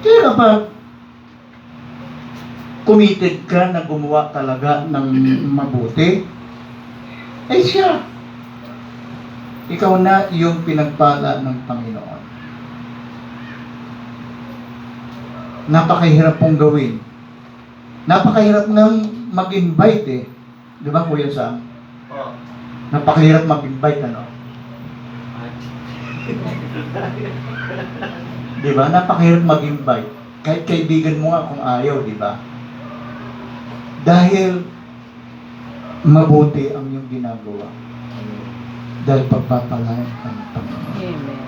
Kaya kapag committed ka na gumawa talaga ng mabuti, ay siya. Ikaw na yung pinagpala ng Panginoon. Napakahirap pong gawin. Napakahirap nang mag-invite eh. Di ba, Kuya Sam? Oh. Napakahirap mag-invite, ano? Di ba? Napakahirap mag-invite. Kahit kaibigan mo nga kung ayaw, di ba? Dahil mabuti ang iyong ginagawa. Dahil pagpapalain ka ng Panginoon. Amen.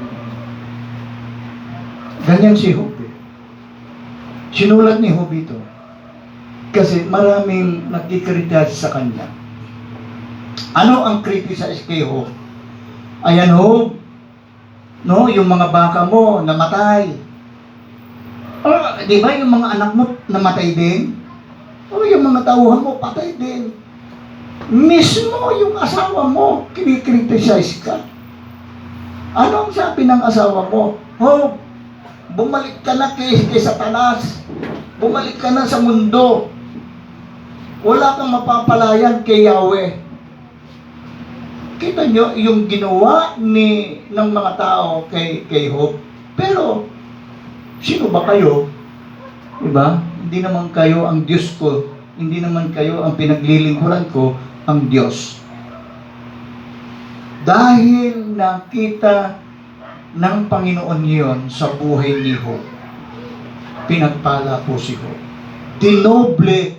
Ganyan si Job. Sinulat ni Job ito. Kasi maraming nagkikriticize sa kanya. Ano ang criticize kay Job? Ayan, Job, no, yung mga baka mo namatay. Di ba yung mga anak mo namatay din? Yung mga tauhan mo patay din. Mismo yung asawa mo, kinikriticize ka. Ano ang sabi ng asawa mo? Job, bumalik ka na kay Satanas. Bumalik ka na sa mundo. Wala kang mapapalayan kay Yahweh. Kita nyo yung ginawa ng mga tao kay Job. Pero, sino ba kayo? Diba? Hindi naman kayo ang Diyos ko. Hindi naman kayo ang pinaglilingkuran ko, ang Diyos. Dahil nakita ng Panginoon yon sa buhay ni Job, pinagpala po si Job. Dinoble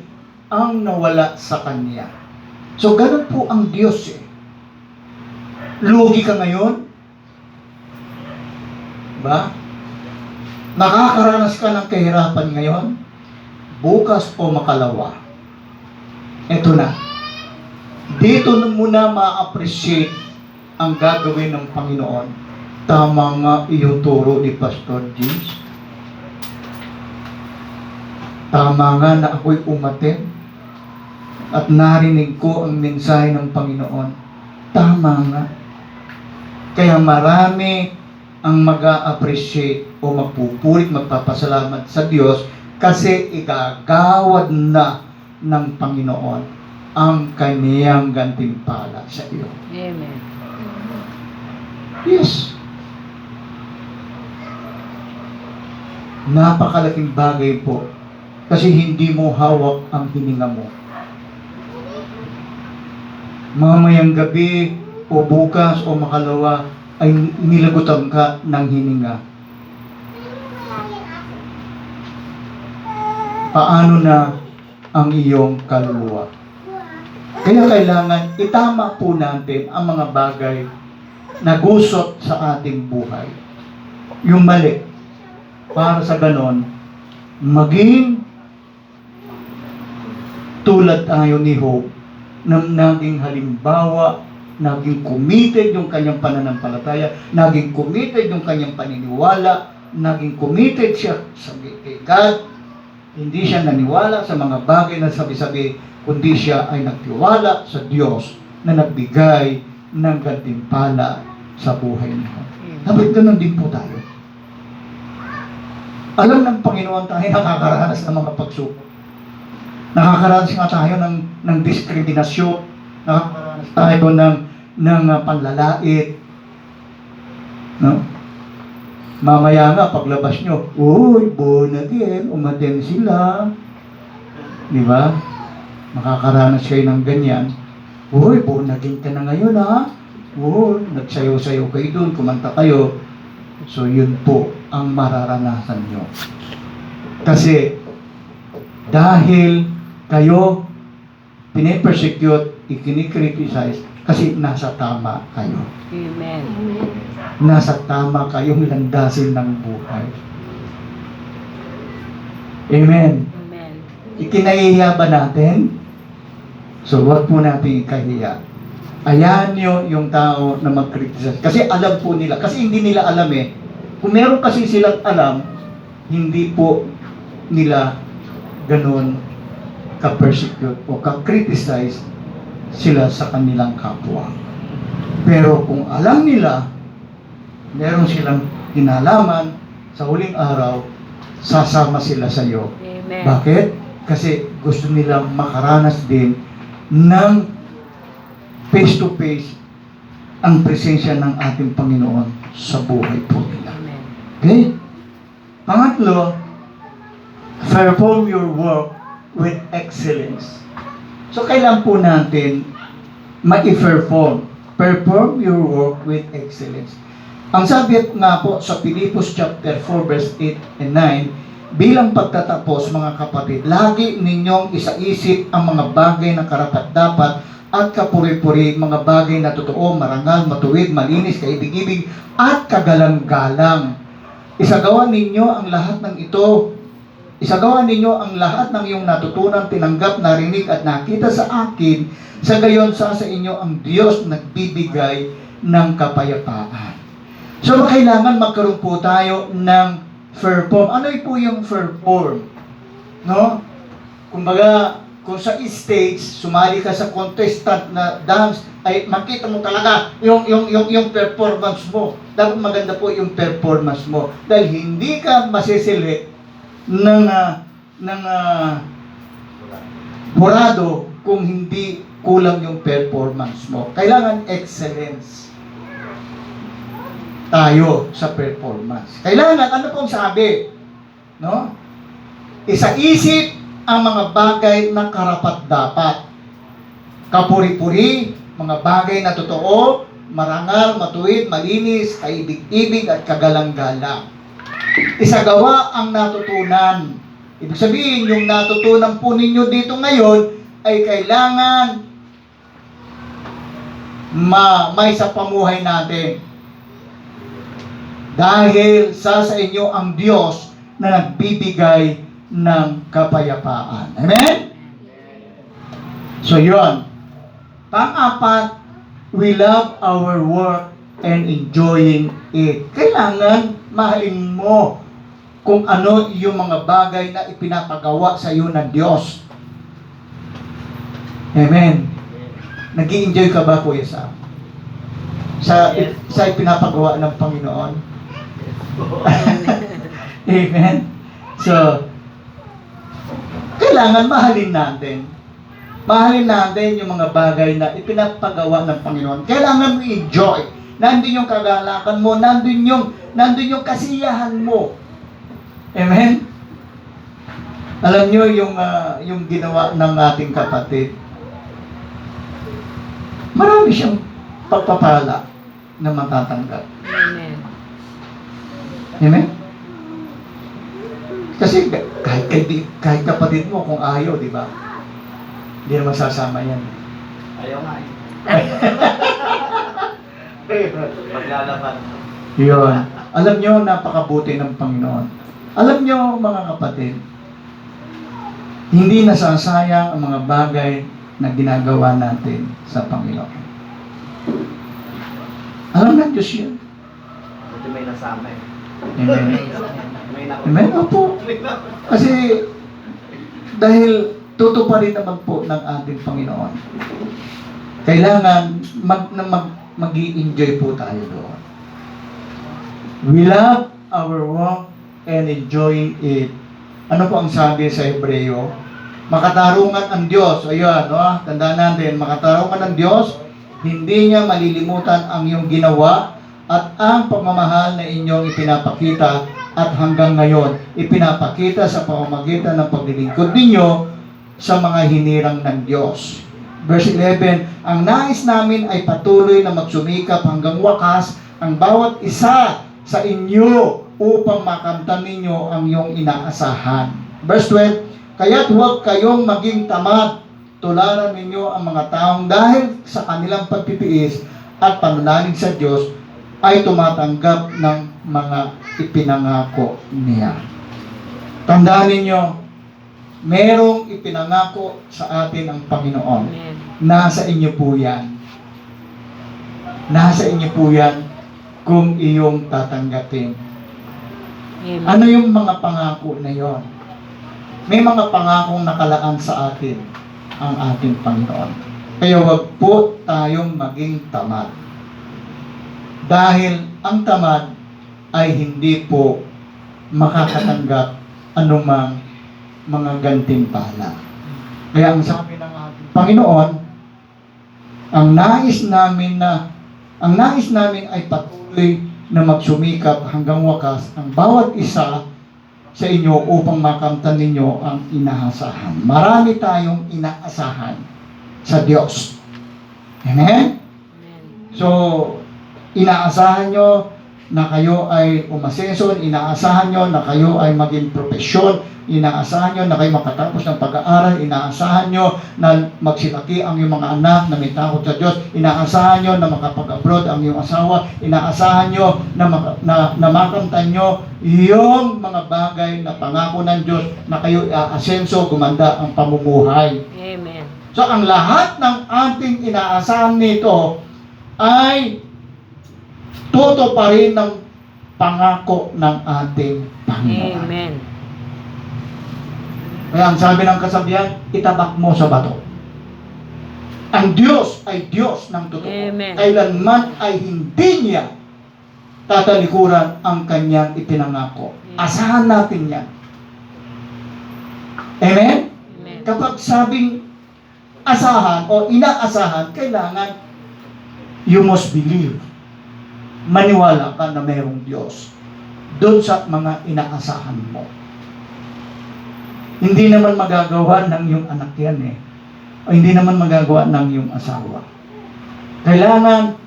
ang nawala sa kanya. So, ganun po ang Diyos eh. Lugi ka ngayon? Ba? Nakakaranas ka ng kahirapan ngayon? Bukas o makalawa? Ito na. Dito na muna ma-appreciate ang gagawin ng Panginoon. Tama nga yung turo ni Pastor James. Tama nga na ako'y umaten at narinig ko ang mensahe ng Panginoon. Tama nga. Kaya marami ang mag-a-appreciate o magpupulit, magpapasalamat sa Diyos kasi igagawad na ng Panginoon ang kaniyang gantimpala sa iyo. Amen. Yes. Napakalaking bagay po kasi hindi mo hawak ang hininga mo. Mamayang gabi o bukas o makalawa ay nilagutan ka ng hininga. Paano na ang iyong kaluluwa? Kaya kailangan itama po natin ang mga bagay na gusot sa ating buhay. Yung mali. Para sa ganon, maging tulad tayo ni Job, na naging halimbawa, naging committed yung kanyang pananampalataya, naging committed yung kanyang paniniwala, naging committed siya sa kay God. Hindi siya naniwala sa mga bagay na sabi-sabi, kundi siya ay nagtiwala sa Diyos na nagbigay ng gantimpala sa buhay niya. Dapat ganun din po tayo. Alam ng Panginoon tayo nakakaranas ng mga pagsubok. Nakakaranas nga tayo ng diskriminasyon. Nakakaranas tayo ng panlalait. No? Mamaya nga, paglabas nyo, uy, born again, umaten sila. Di ba? Makakaranas kayo ng ganyan. Uy, born again ka na ngayon, ha? Uy, nagsayaw-sayaw kayo doon, kumanta kayo. So, yun po ang mararanasan nyo. Kasi, dahil kayo pinipersecute, ikini-criticize, kasi nasa tama kayo. Amen. Nasa tama kayong landasin ng buhay. Amen. Amen. Ikinahihiya ba natin? So, wag po natin ikahiya. Ayan nyo yung tao na mag-criticize. Kasi alam po nila. Kasi hindi nila alam eh. Kung meron kasi silang alam, hindi po nila ganun ka-persecute o ka-criticize sila sa kanilang kapwa. Pero kung alam nila, meron silang kinalaman sa huling araw, sasama sila sa iyo. Amen. Bakit? Kasi gusto nilang makaranas din ng face-to-face ang presensya ng ating Panginoon sa buhay po nila. Amen. Okay? Pangatlo, perform your work with excellence. So, kailan po natin ma-perform? Perform your work with excellence. Ang sabi nga po sa Pilipos chapter 4 verse 8 and 9, bilang pagtatapos mga kapatid, lagi ninyong isaisip ang mga bagay na karapat-dapat at kapuri-puri, mga bagay na totoo, marangal, matuwid, malinis, kaibig-ibig, at kagalang-galang. Isagawa ninyo ang lahat ng ito. Isagawa ninyo ang lahat ng iyong natutunan, tinanggap, narinig, at nakita sa akin. Sa gayon sa inyo ang Diyos nagbibigay ng kapayapaan. So, kailangan magkaroon po tayo ng perform. Ano po yung perform? No? Kumbaga, kung sa stage, sumali ka sa contestant na dance, ay makita mo talaga yung performance mo. Dapat maganda po yung performance mo. Dahil hindi ka masiselect ng hurado kung hindi kulang yung performance mo. Kailangan excellence tayo sa performance. Kailangan, ano pong sabi? No? Isaisip ang mga bagay na karapat-dapat. Kapuri-puri, mga bagay na totoo, marangal, matuwid, malinis, kaibig-ibig at kagalang-galang. Isagawa ang natutunan. Ibig sabihin, yung natutunan po ninyo dito ngayon ay kailangan may sa pamuhay natin. Dahil sa inyo ang Diyos na nagbibigay ng kapayapaan. Amen? So yun. Pang-apat, we love our work and enjoying it. Kailangan mahalin mo kung ano yung mga bagay na ipinapagawa sa iyo ng Diyos. Amen. Nag-i-enjoy ka ba, Kuya Sam? Sa ipinapagawa ng Panginoon? Amen. So, kailangan mahalin natin. Mahalin natin yung mga bagay na ipinapagawa ng Panginoon. Kailangan mo enjoy. Nandun yung kagalakan mo, nandun yung kasiyahan mo. Amen? Alam nyo yung ginawa ng ating kapatid. Marami siyang pagpapala na matatanggap. Amen. Amen? Kasi kahit kapatid mo kung ayaw, di ba? Hindi naman sasama yan. Ayaw nga Paglalaban. Yun. Alam nyo, napakabuti ng Panginoon. Alam nyo, mga kapatid, hindi nasasayang ang mga bagay na ginagawa natin sa Panginoon. Alam ng Diyos yun. Buti may nasama eh. Amen. May Amen? Opo. Kasi, dahil tutuparin naman po ng ating Panginoon, kailangan mag-i-enjoy po tayo doon. We love our work and enjoying it. Ano po ang sabi sa Hebreo? Makatarungan ang Diyos. Ayun, no? Tandaan natin, makatarungan ang Diyos, hindi niya malilimutan ang iyong ginawa at ang pagmamahal na inyong ipinapakita at hanggang ngayon, ipinapakita sa pamamagitan ng paglilingkod ninyo sa mga hinirang ng Diyos. Verse 11, ang nais namin ay patuloy na magsumikap hanggang wakas ang bawat isa sa inyo upang makamtan ninyo ang iyong inaasahan. Verse 12, kaya't huwag kayong maging tamad, tularan ninyo ang mga taong dahil sa kanilang pagtitiis at pananalig sa Diyos ay tumatanggap ng mga ipinangako niya. Tandaan ninyo, merong ipinangako sa atin ang Panginoon. Amen. Nasa inyo po yan. Nasa inyo po yan kung iyong tatanggapin. Amen. Ano yung mga pangako na yon? May mga pangakong nakalaan sa atin ang ating Panginoon. Kaya wag po tayong maging tamad. Dahil ang tamad ay hindi po makakatanggap anumang mga gantimpala. Kaya ang sabi ng ating Panginoon, ang nais namin ay patuloy na magsumikap hanggang wakas ang bawat isa sa inyo upang makamtan ninyo ang inaasahan. Marami tayong inaasahan sa Diyos. Amen? Amen. So, inaasahan nyo na kayo ay umasenso, inaasahan nyo na kayo ay maging propesyon, inaasahan nyo na kayo makatapos ng pag-aaral, inaasahan nyo na magsilaki ang iyong mga anak na may takot sa Diyos, inaasahan nyo na makapag-abroad ang iyong asawa, inaasahan nyo na makamtan nyo yung mga bagay na pangako ng Diyos na kayo aasenso, gumanda ang pamumuhay. Amen. So, ang lahat ng ating inaasahan nito ay tuto pa rin ng pangako ng ating Panginoon. Amen. Kaya ang sabi ng kasabihan, itabak mo sa bato. Ang Diyos ay Diyos ng totoo. Amen. Kailanman ay hindi niya tatalikuran ang kanyang ipinangako. Asahan natin yan. Amen? Amen. Kapag sabing asahan o inaasahan, kailangan you must believe. Maniwala ka na mayroong Diyos doon sa mga inaasahan mo. Hindi naman magagawa ng iyong anak yan o hindi naman magagawa ng iyong asawa. Kailangan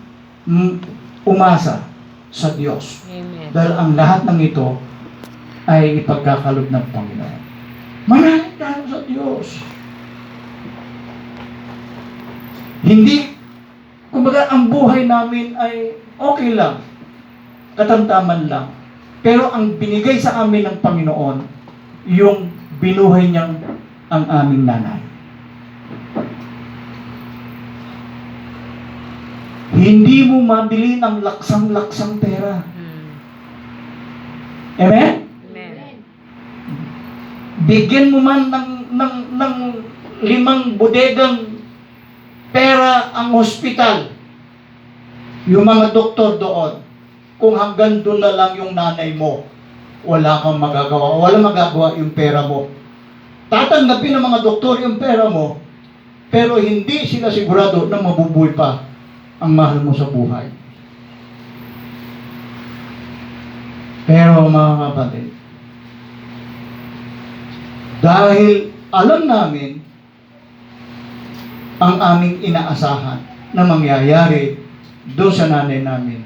umasa sa Diyos. Amen. Dahil ang lahat ng ito ay ipagkakalob ng Panginoon. Manalig tayo sa Diyos. Hindi, kumbaga ang buhay namin ay okay lang, katamtaman lang. Pero ang binigay sa amin ng Panginoon, yung binuhay niyang ang aming nanay. Hindi mo mabili ng laksang-laksang pera. Amen? Amen. Bigyan mo man ng 5 bodegang pera ang hospital, yung mga doktor doon, kung hanggang doon na lang yung nanay mo, wala kang magagawa. Wala magagawa yung pera mo. Tatanggapin ng mga doktor yung pera mo, pero hindi sila sigurado na mabubuhay pa ang mahal mo sa buhay. Pero mga kapatid, dahil alam namin ang aming inaasahan na mangyayari doon sa nanay namin.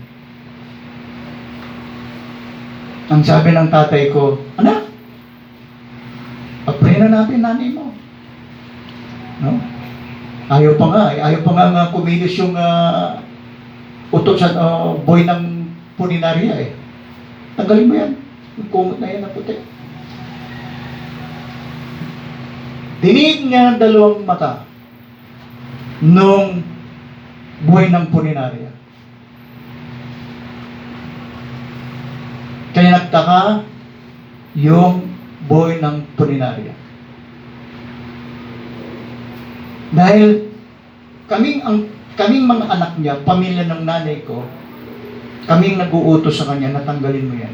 Ang sabi ng tatay ko, anak, pag-pray na natin nanay mo. No? Ayaw pa nga kumilos yung utot sa boy ng puninarya Tanggalin mo yan. Yung kumot na yan na puti. Dinig niya 2 mata nung buhay ng puninarya. Kaya nagtaka yung buhay ng puninarya. Dahil kaming mga anak niya, pamilya ng nanay ko, kaming nag-uutos sa kanya, natanggalin mo yan.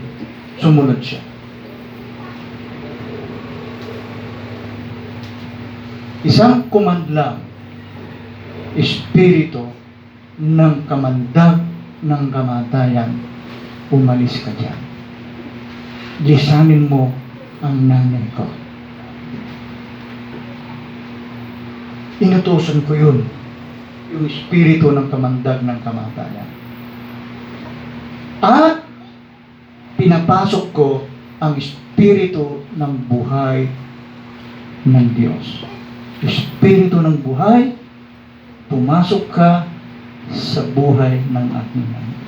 Sumunod siya. Isang command lang, espiritu ng kamandag ng kamatayan, umalis ka dyan. Lisanin mo ang nanay ko. Inutusan ko yun, yung espiritu ng kamandag ng kamatayan. At pinapasok ko ang espiritu ng buhay ng Diyos. Espiritu ng buhay, pumasok ka sa buhay ng ating nanay.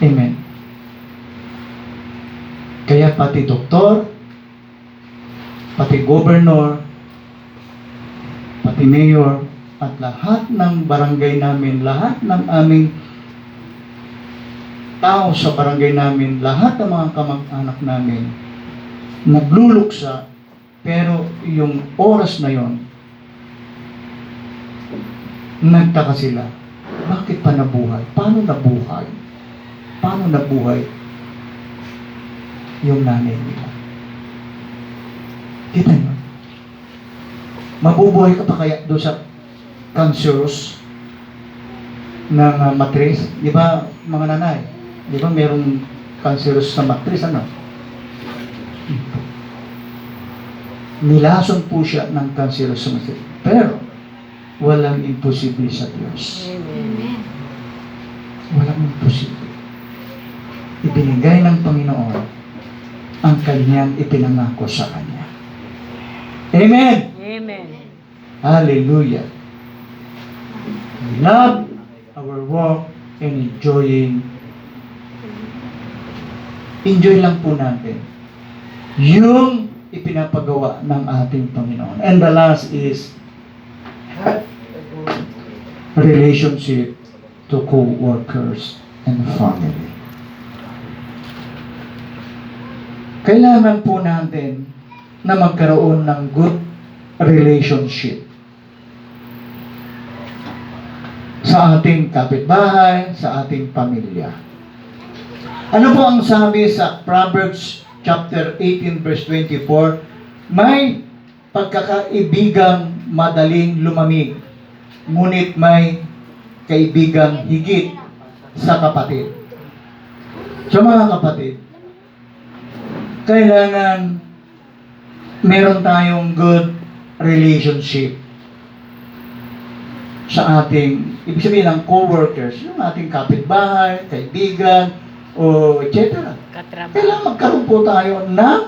Amen. Kaya pati doktor, pati governor, pati mayor, at lahat ng barangay namin, lahat ng aming tao sa barangay namin, lahat ng mga kamag-anak namin, nagluluksa, pero yung oras na yon, nagtaka sila, bakit pa nabuhay? Paano nabuhay? paano nabuhay yung nanay nila. Kita nyo? Mabubuhay ka pa kaya doon sa cancerous ng matris? Di ba, mga nanay? Di ba merong cancerous na matris, ano? Nilason po siya ng cancerous na matris. Pero, walang imposible sa Diyos. Amen. Walang imposible. Ibinigay ng Panginoon ang kanyang ipinangako sa kanya. Amen! Amen. Hallelujah! We love our work and enjoy lang po natin yung ipinapagawa ng ating Panginoon. And the last is relationship to co-workers and family. Kailangan po natin na magkaroon ng good relationship sa ating kapitbahay, sa ating pamilya. Ano po ang sabi sa Proverbs chapter 18 verse 24? May pagkakaibigang madaling lumamig, ngunit may kaibigang higit sa kapatid. So mga kapatid, kailangan meron tayong good relationship sa ating, ibig sabihin ng co-workers, yung ating kapitbahay, kaibigan, o etc. Katrabaho. Kailangan magkaroon po tayo ng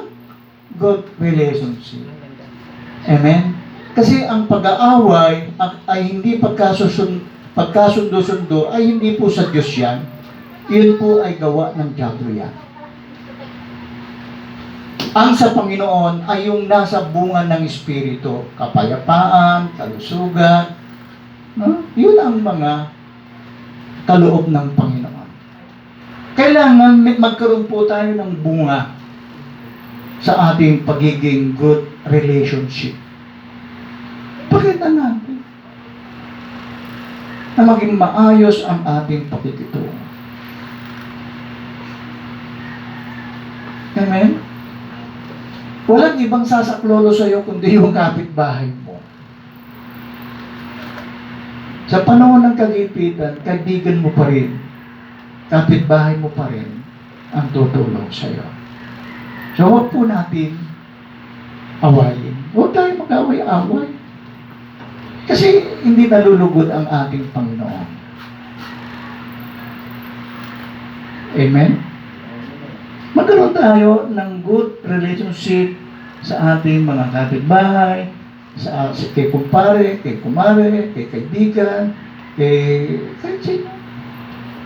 good relationship. Amen? Kasi ang pag-aaway ay hindi pagkasundo-sundo ay hindi po sa Diyos yan. Yun po ay gawa ng diablo yan. Ang sa Panginoon ay yung nasa bunga ng Espiritu, kapayapaan, kalusugan. No? Yun ang mga kaloob ng Panginoon. Kailangan magkaroon po tayo ng bunga sa ating pagiging good relationship. Pakita natin na maging maayos ang ating pakikitungo. Amen? Walang ibang sasaklolo sa iyo kundi yung kapitbahay mo. Sa panahon ng kagipitan, kaibigan mo pa rin, kapitbahay mo pa rin ang tutulong sa iyo. So, huwag po natin awayin. Huwag tayo mag-away-away. Kasi hindi nalulugod ang ating Panginoon. Amen? Magkaroon tayo ng good relationship sa ating mga kapitbahay, kay kumpare, kay kumare, kay kaibigan, kahit sino.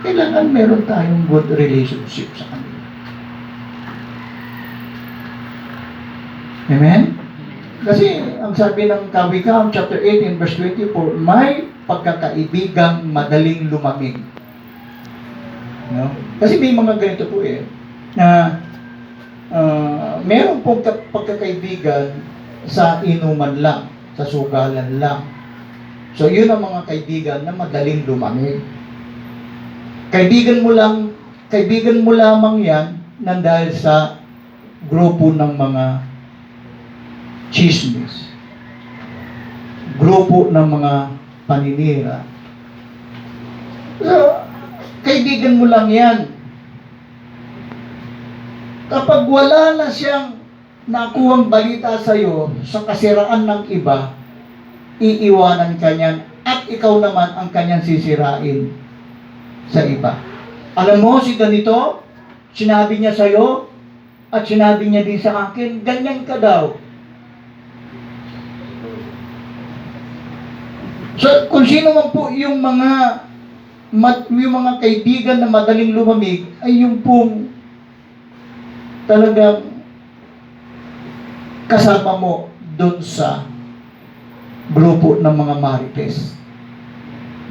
Kailangan meron tayong good relationship sa kanila. Amen? Kasi ang sabi ng Kawikaw, chapter 18, verse 24, may pagkakaibigang madaling lumamig. No? Kasi may mga ganito po na meron pong pagkakaibigan sa inuman lang, sa sugalan lang. So, yun ang mga kaibigan na madaling lumamig. Kaibigan mo lamang yan nang dahil sa grupo ng mga chismis. Grupo ng mga paninira. So, kaibigan mo lang yan. Kapag wala na siyang nakuhang balita sa iyo sa kasiraan ng iba, iiwanan ka niyan at ikaw naman ang kanyang sisirain sa iba. Alam mo, si ganito, sinabi niya sa iyo at sinabi niya din sa akin, ganyan ka daw. So, kung sino man po yung mga kaibigan na madaling lumamig, ay yung pong talagang kasama mo doon sa grupo ng mga marites,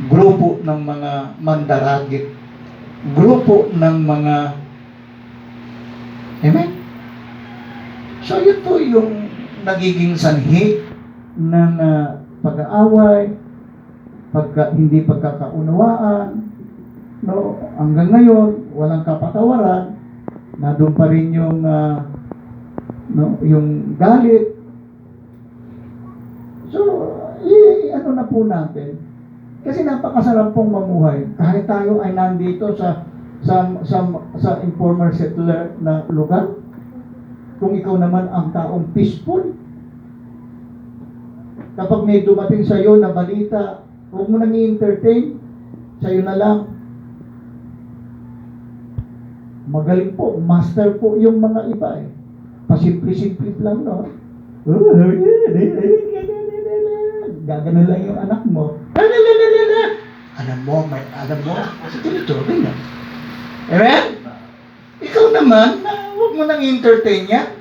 grupo ng mga mandaragit, grupo ng mga amen? So yun po yung nagiging sanhi ng pag-aaway, hindi pagkakaunawaan, no? Hanggang ngayon walang kapatawaran, nandun pa rin yung yung galit. So, ano na po natin? Kasi napakasarap pong mamuhay. Kahit tayo ay nandito sa informal settler na lugar, kung ikaw naman ang taong peaceful, kapag may dumating sa iyo na balita, huwag mo nang i-entertain, sa iyo na lang. Magaling po, master po yung mga iba eh. Pasimple-simple lang, no? Gagano lang yung anak mo. Alam mo, kasi tinuturo na. Amen? Ikaw naman, huwag mo nang entertain yan.